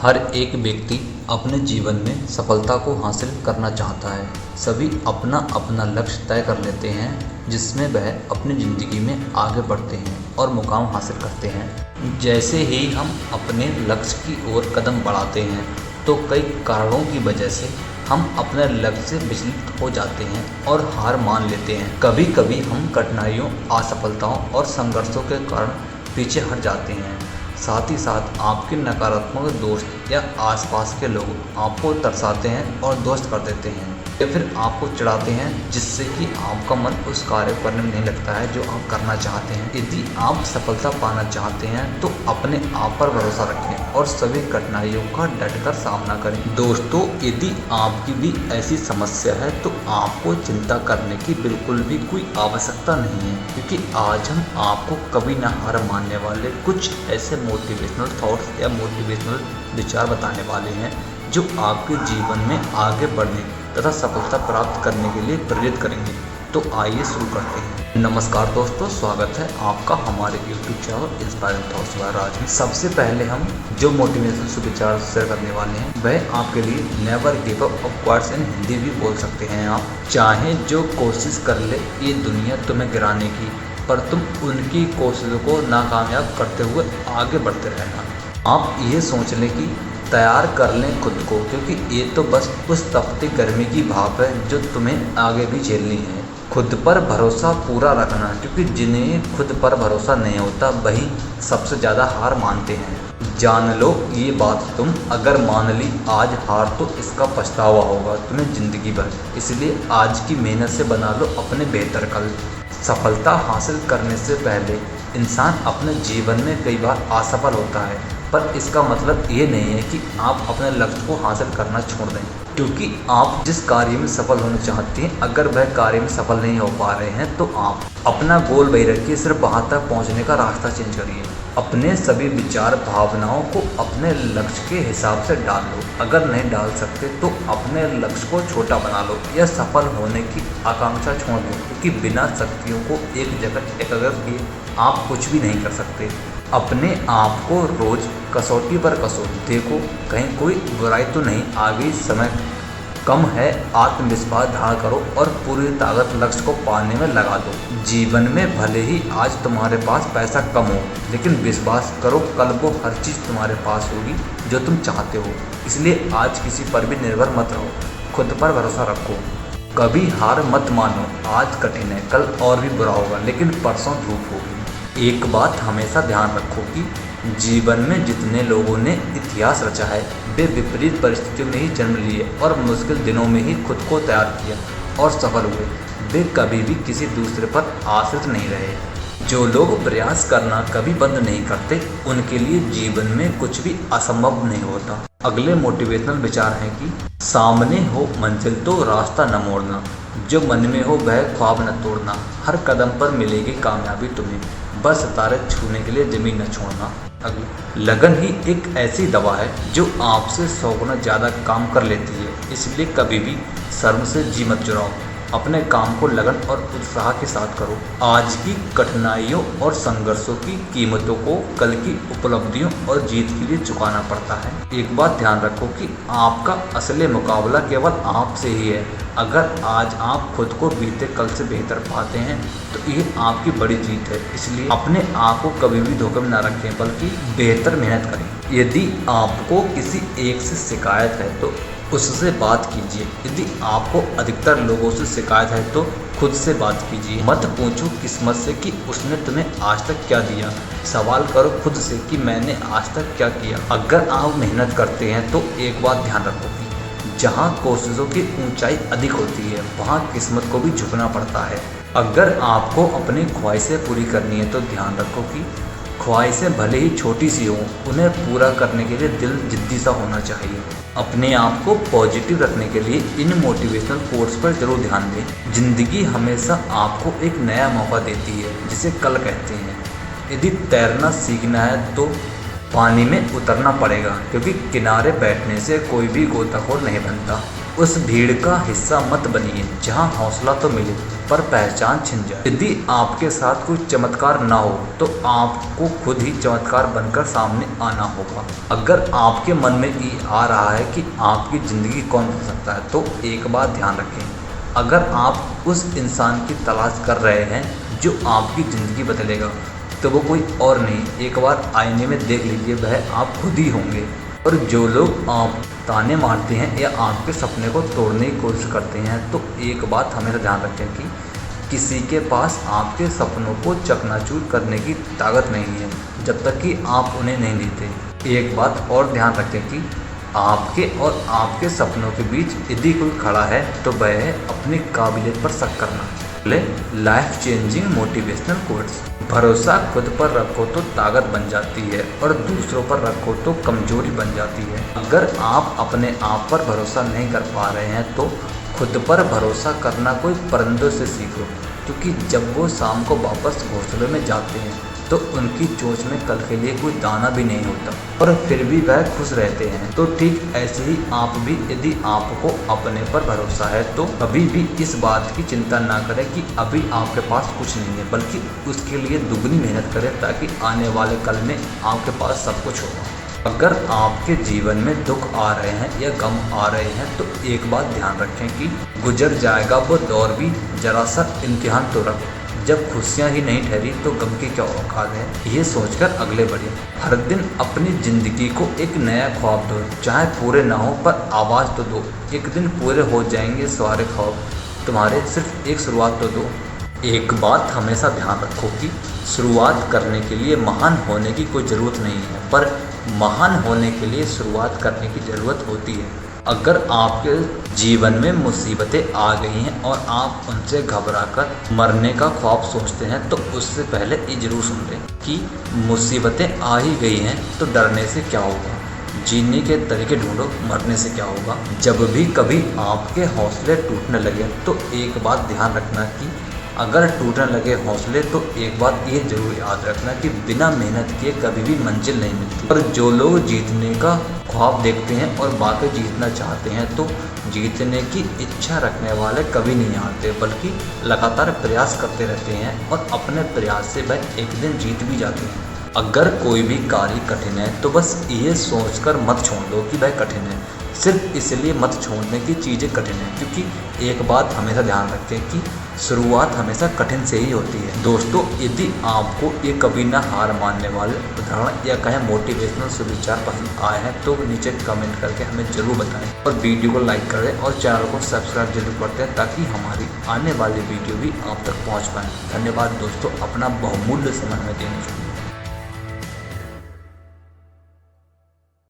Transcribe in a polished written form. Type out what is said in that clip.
हर एक व्यक्ति अपने जीवन में सफलता को हासिल करना चाहता है। सभी अपना अपना लक्ष्य तय कर लेते हैं जिसमें वह अपनी ज़िंदगी में आगे बढ़ते हैं और मुकाम हासिल करते हैं। जैसे ही हम अपने लक्ष्य की ओर कदम बढ़ाते हैं तो कई कारणों की वजह से हम अपने लक्ष्य से विचलित हो जाते हैं और हार मान लेते हैं। कभी कभी हम कठिनाइयों, असफलताओं और संघर्षों के कारण पीछे हट जाते हैं। साथ ही साथ आपके नकारात्मक दोस्त या आसपास के लोग आपको तरसाते हैं और दोस्त कर देते हैं या फिर आपको चिढ़ाते हैं, जिससे कि आपका मन उस कार्य करने में नहीं लगता है जो आप करना चाहते हैं। यदि आप सफलता पाना चाहते हैं तो अपने आप पर भरोसा रखें और सभी कठिनाइयों का डटकर सामना करें। दोस्तों, यदि आपकी भी ऐसी समस्या है तो आपको चिंता करने की बिल्कुल भी कोई आवश्यकता नहीं है, क्योंकि आज हम आपको कभी ना हार मानने वाले कुछ ऐसे मोटिवेशनल थॉट्स या मोटिवेशनल विचार बताने वाले हैं जो आपके जीवन में आगे बढ़ने तथा सफलता प्राप्त करने के लिए प्रेरित करेंगे। तो आइए शुरू करते हैं। नमस्कार दोस्तों, स्वागत है आपका हमारे YouTube channel inspiring thoughts by Raj में। सबसे पहले हम जो मोटिवेशनल विचार शेयर करने वाले हैं वह आपके लिए never give up of quotes in Hindi भी बोल सकते हैं आप। चाहे जो कोशिश कर ले ये दुनिया तुम्हें गिराने की, पर तुम उनकी कोशिशों को नाकामयाब करते हुए आगे बढ़ते रहना। आप ये सोच लें कि तैयार कर लें खुद को, क्योंकि ये तो बस उस तपती गर्मी की भाप है जो तुम्हें आगे भी झेलनी है। खुद पर भरोसा पूरा रखना, क्योंकि जिन्हें खुद पर भरोसा नहीं होता वही सबसे ज़्यादा हार मानते हैं। जान लो ये बात, तुम अगर मान ली आज हार तो इसका पछतावा होगा तुम्हें ज़िंदगी भर। इसलिए आज की मेहनत से बना लो अपने बेहतर कल। सफलता हासिल करने से पहले इंसान अपने जीवन में कई बार असफल होता है, पर इसका मतलब ये नहीं है कि आप अपने लक्ष्य को हासिल करना छोड़ दें। क्योंकि आप जिस कार्य में सफल होना चाहते हैं, अगर वह कार्य में सफल नहीं हो पा रहे हैं तो आप अपना गोल वही रखिए, सिर्फ वहाँ तक पहुँचने का रास्ता चेंज करिए। अपने सभी विचार भावनाओं को अपने लक्ष्य के हिसाब से डाल लो। अगर नहीं डाल सकते तो अपने लक्ष्य को छोटा बना लो या सफल होने की आकांक्षा छोड़ दो, क्योंकि बिना शक्तियों को एक जगह एकाग्र किए आप कुछ भी नहीं कर सकते। अपने आप को रोज कसौटी पर कसो, देखो कहीं कोई बुराई तो नहीं आ गई। समय कम है, आत्मविश्वास धारण करो और पूरी ताकत लक्ष्य को पाने में लगा दो। जीवन में भले ही आज तुम्हारे पास पैसा कम हो, लेकिन विश्वास करो कल को हर चीज़ तुम्हारे पास होगी जो तुम चाहते हो। इसलिए आज किसी पर भी निर्भर मत रहो, खुद पर भरोसा रखो। कभी हार मत मानो, आज कठिन है, कल और भी बुरा होगा, लेकिन परसों धूप होगी। एक बात हमेशा ध्यान रखो कि जीवन में जितने लोगों ने इतिहास रचा है वे विपरीत परिस्थितियों में ही जन्म लिए और मुश्किल दिनों में ही खुद को तैयार किया और सफल हुए। वे कभी भी किसी दूसरे पर आश्रित नहीं रहे। जो लोग प्रयास करना कभी बंद नहीं करते, उनके लिए जीवन में कुछ भी असंभव नहीं होता। अगले मोटिवेशनल विचार हैं कि सामने हो मंजिल तो रास्ता न मोड़ना, जो मन में हो वह ख्वाब न तोड़ना। हर कदम पर मिलेगी कामयाबी तुम्हें, बस सितारे छूने के लिए जमीन न छोड़ना। अगली लगन ही एक ऐसी दवा है जो आपसे 100 गुना ज़्यादा काम कर लेती है। इसलिए कभी भी शर्म से जी मत चुराओ, अपने काम को लगन और उत्साह के साथ करो। आज की कठिनाइयों और संघर्षों की कीमतों को कल की उपलब्धियों और जीत के लिए चुकाना पड़ता है। एक बात ध्यान रखो कि आपका असली मुकाबला केवल आपसे ही है। अगर आज आप खुद को बीते कल से बेहतर पाते हैं तो ये आपकी बड़ी जीत है। इसलिए अपने आप को कभी भी धोखे में न रखें, बल्कि बेहतर मेहनत करें। यदि आपको किसी एक से शिकायत है तो उससे बात कीजिए। यदि आपको अधिकतर लोगों से शिकायत है तो खुद से बात कीजिए। मत पूछो किस्मत से कि उसने तुम्हें आज तक क्या दिया, सवाल करो खुद से कि मैंने आज तक क्या किया। अगर आप मेहनत करते हैं तो एक बात ध्यान रखो कि जहाँ कोशिशों की ऊंचाई अधिक होती है वहाँ किस्मत को भी झुकना पड़ता है। अगर आपको अपनी ख्वाहिशें पूरी करनी है तो ध्यान रखो कि ख्वाहिशें भले ही छोटी सी हों, उन्हें पूरा करने के लिए दिल जिद्दी सा होना चाहिए। अपने आप को पॉजिटिव रखने के लिए इन मोटिवेशनल कोट्स पर जरूर ध्यान दें। जिंदगी हमेशा आपको एक नया मौका देती है, जिसे कल कहते हैं। यदि तैरना सीखना है तो पानी में उतरना पड़ेगा, क्योंकि किनारे बैठने से कोई भी गोताखोर नहीं बनता। उस भीड़ का हिस्सा मत बनिए जहाँ हौसला तो मिले पर पहचान छिन जाए। यदि आपके साथ कोई चमत्कार ना हो तो आपको खुद ही चमत्कार बनकर सामने आना होगा। अगर आपके मन में ये आ रहा है कि आपकी ज़िंदगी कौन बदल सकता है तो एक बात ध्यान रखें, अगर आप उस इंसान की तलाश कर रहे हैं जो आपकी ज़िंदगी बदलेगा तो वो कोई और नहीं, एक बार आईने में देख लीजिए, वह आप खुद ही होंगे। और जो लोग आप ताने मारते हैं या आपके सपने को तोड़ने की कोशिश करते हैं तो एक बात हमेशा ध्यान रखें कि किसी के पास आपके सपनों को चकनाचूर करने की ताकत नहीं है जब तक कि आप उन्हें नहीं देते। एक बात और ध्यान रखें कि आपके और आपके सपनों के बीच यदि कोई खड़ा है तो वह है अपनी काबिलियत पर शक करना। Life changing motivational quotes. भरोसा खुद पर रखो तो ताकत बन जाती है और दूसरों पर रखो तो कमजोरी बन जाती है। अगर आप अपने आप पर भरोसा नहीं कर पा रहे हैं तो खुद पर भरोसा करना कोई परिंदों से सीखो, क्योंकि जब वो शाम को वापस घोंसले में जाते हैं तो उनकी चोंच में कल के लिए कोई दाना भी नहीं होता और फिर भी वह खुश रहते हैं। तो ठीक ऐसे ही आप भी, यदि आपको अपने पर भरोसा है तो कभी भी इस बात की चिंता ना करें कि अभी आपके पास कुछ नहीं है, बल्कि उसके लिए दुगनी मेहनत करें ताकि आने वाले कल में आपके पास सब कुछ होगा। अगर आपके जीवन में दुख आ रहे हैं या गम आ रहे हैं तो एक बात ध्यान रखें कि गुजर जाएगा वो दौर भी, जरा सा इम्तिहान तो रख। जब खुशियाँ ही नहीं ठहरी तो गम की क्या औकात है, ये सोचकर अगले बढ़े। हर दिन अपनी ज़िंदगी को एक नया ख्वाब दो, चाहे पूरे ना हो पर आवाज़ तो दो। एक दिन पूरे हो जाएंगे सारे ख्वाब तुम्हारे, सिर्फ एक शुरुआत तो दो। एक बात हमेशा ध्यान रखो कि शुरुआत करने के लिए महान होने की कोई ज़रूरत नहीं है, पर महान होने के लिए शुरुआत करने की ज़रूरत होती है। अगर आपके जीवन में मुसीबतें आ गई हैं और आप उनसे घबराकर मरने का ख्वाब सोचते हैं तो उससे पहले ये जरूर सुन लें कि मुसीबतें आ ही गई हैं तो डरने से क्या होगा, जीने के तरीके ढूंढो, मरने से क्या होगा। जब भी कभी आपके हौसले टूटने लगे तो एक बात ध्यान रखना कि अगर टूटने लगे हौसले तो एक बात ये जरूर याद रखना कि बिना मेहनत किए कभी भी मंजिल नहीं मिलती। और जो लोग जीतने का ख्वाब देखते हैं और वाकई जीतना चाहते हैं तो जीतने की इच्छा रखने वाले कभी नहीं हारते, बल्कि लगातार प्रयास करते रहते हैं और अपने प्रयास से वह एक दिन जीत भी जाते हैं। अगर कोई भी कार्य कठिन है तो बस ये सोचकर मत छोड़ दो कि वह कठिन है, सिर्फ इसलिए मत छोड़ने की चीज़ें कठिन है, क्योंकि एक बात हमेशा ध्यान रखें कि शुरुआत हमेशा कठिन से ही होती है। दोस्तों, यदि आपको ये कभी ना हार मानने वाले उदाहरण या कहें मोटिवेशनल सुविचार पसंद आए हैं तो नीचे कमेंट करके हमें ज़रूर बताएं और वीडियो को लाइक करें और चैनल को सब्सक्राइब जरूर करते हैं ताकि हमारी आने वाली वीडियो भी आप तक पहुँच पाएँ। धन्यवाद दोस्तों, अपना बहुमूल्य समय हमें देने के लिए।